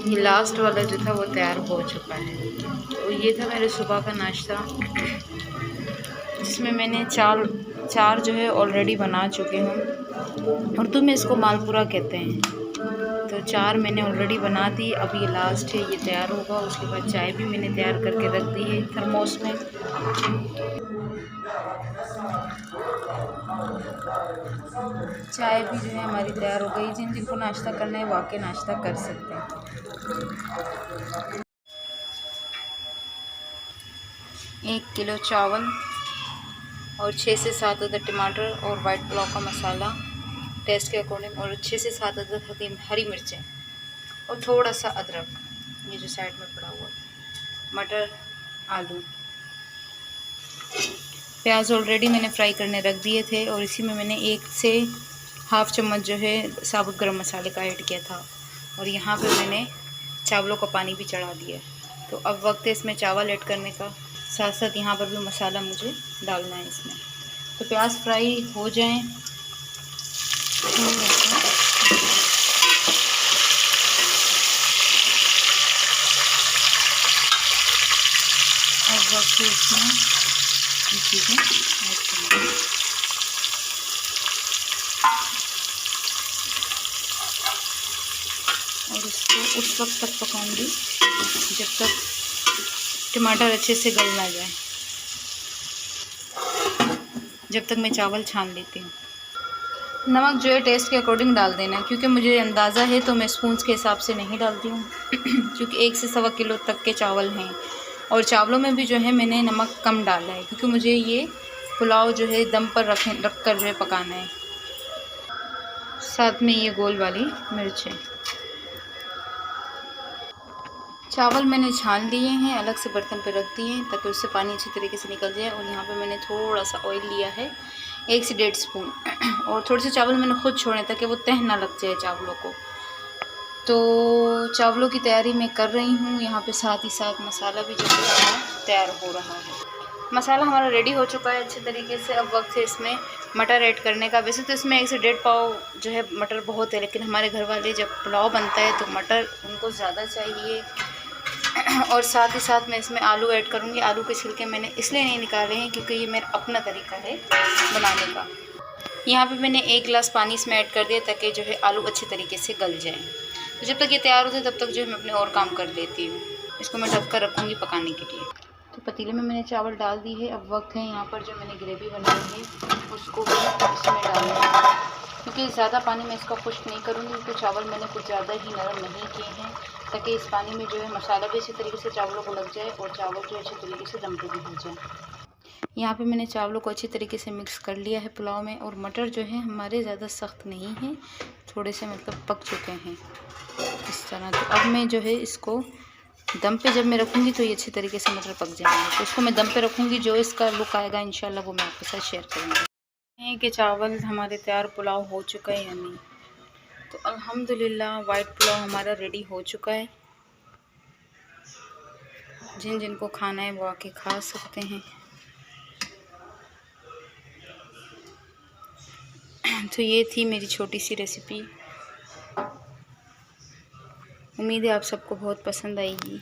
ये लास्ट वाला जो था वो तैयार हो चुका है। तो ये था मेरे सुबह का नाश्ता, जिसमें मैंने चार जो है ऑलरेडी बना चुके हूँ। उर्दू में इसको मालपुरा कहते हैं। तो 4 मैंने ऑलरेडी बना दी, अब ये लास्ट है, ये तैयार होगा। उसके बाद चाय भी मैंने तैयार करके रख दी है थर्मोस में। चाय भी जो है हमारी तैयार हो गई। जिन जिनको नाश्ता करना है वो आके नाश्ता कर सकते हैं। 1 किलो चावल और 6 से 7 अदद टमाटर और वाइट पुलाव का मसाला टेस्ट के अकॉर्डिंग, और 6 से 7 अदद हरी मिर्चें और थोड़ा सा अदरक, ये जो साइड में पड़ा हुआ, मटर, आलू, प्याज ऑलरेडी मैंने फ्राई करने रख दिए थे। और इसी में मैंने 1 से हाफ़ चम्मच जो है साबुत गरम मसाले का ऐड किया था। और यहाँ पे मैंने चावलों का पानी भी चढ़ा दिया। तो अब वक्त है इसमें चावल ऐड करने का, साथ साथ यहाँ पर भी मसाला मुझे डालना है इसमें। तो प्याज फ्राई हो जाएं, अब वक्त है इसमें चीज़ें ऐड करनी। और इसको उस वक्त तक पकाऊंगी जब तक टमाटर अच्छे से गल ना जाए, जब तक मैं चावल छान लेती हूँ। नमक जो है टेस्ट के अकॉर्डिंग डाल देना, क्योंकि मुझे अंदाज़ा है तो मैं स्पून्स के हिसाब से नहीं डालती हूँ क्योंकि 1 से सवा किलो तक के चावल हैं। और चावलों में भी जो है मैंने नमक कम डाला है, क्योंकि मुझे ये पुलाव जो है दम पर रख कर जो है पकाना है। साथ में ये गोल वाली मिर्चें। चावल मैंने छान लिए हैं, अलग से बर्तन पे रख दिए हैं ताकि उससे पानी अच्छी तरीके से निकल जाए। और यहाँ पे मैंने थोड़ा सा ऑयल लिया है, 1 से 1.5 स्पून और थोड़े से चावल मैंने खुद छोड़े ताकि वो तह ना लग जाए चावलों को। तो चावलों की तैयारी मैं कर रही हूँ यहाँ पे, साथ ही साथ मसाला भी जो है तैयार हो रहा है। मसाला हमारा रेडी हो चुका है अच्छे तरीके से। अब वक्त है इसमें मटर ऐड करने का। वैसे तो इसमें 1 से 1.5 पाव जो है मटर बहुत है, लेकिन हमारे घर वाले जब पुलाव बनता है तो मटर उनको ज़्यादा चाहिए। और साथ ही साथ मैं इसमें आलू ऐड करूँगी। आलू के छिलके मैंने इसलिए नहीं निकाले हैं क्योंकि ये मेरा अपना तरीका है बनाने का। यहाँ पे मैंने 1 गिलास पानी इसमें ऐड कर दिया ताकि जो है आलू अच्छे तरीके से गल जाए। तो जब तक ये तैयार होते हैं तब तक जो है मैं अपने और काम कर लेती हूँ। इसको मैं ढक कर रखूँगी पकाने के लिए। तो पतीले में मैंने चावल डाल दी है। अब वक्त है यहाँ पर जो मैंने ग्रेवी बनाई है उसको भी इसमें डालना है, क्योंकि ज़्यादा पानी में इसका खुश्क नहीं करूँगी, क्योंकि चावल मैंने कुछ ज़्यादा ही नरम नहीं किए हैं, ताकि इस पानी में जो है मसाला भी अच्छी तरीके से चावलों को लग जाए और चावल जो अच्छी तरीके से दम पे भी हो जाए। यहाँ पे मैंने चावलों को अच्छी तरीके से मिक्स कर लिया है पुलाव में। और मटर जो है हमारे ज़्यादा सख्त नहीं हैं, थोड़े से मतलब पक चुके हैं इस तरह। तो अब मैं जो है इसको दम पे जब मैं रखूँगी तो ये अच्छी तरीके से मटर पक जाएंगे। तो इसको मैं दम पे रखूँगी, जो इसका लुक आएगा इंशाल्लाह वो मैं आपके साथ शेयर करूँगी। कि चावल हमारे तैयार पुलाव हो चुका है या नहीं। तो अल्हम्दुलिल्लाह वाइट पुलाव हमारा रेडी हो चुका है। जिन जिनको खाना है वो आके खा सकते हैं। तो ये थी मेरी छोटी सी रेसिपी। उम्मीद है आप सबको बहुत पसंद आएगी।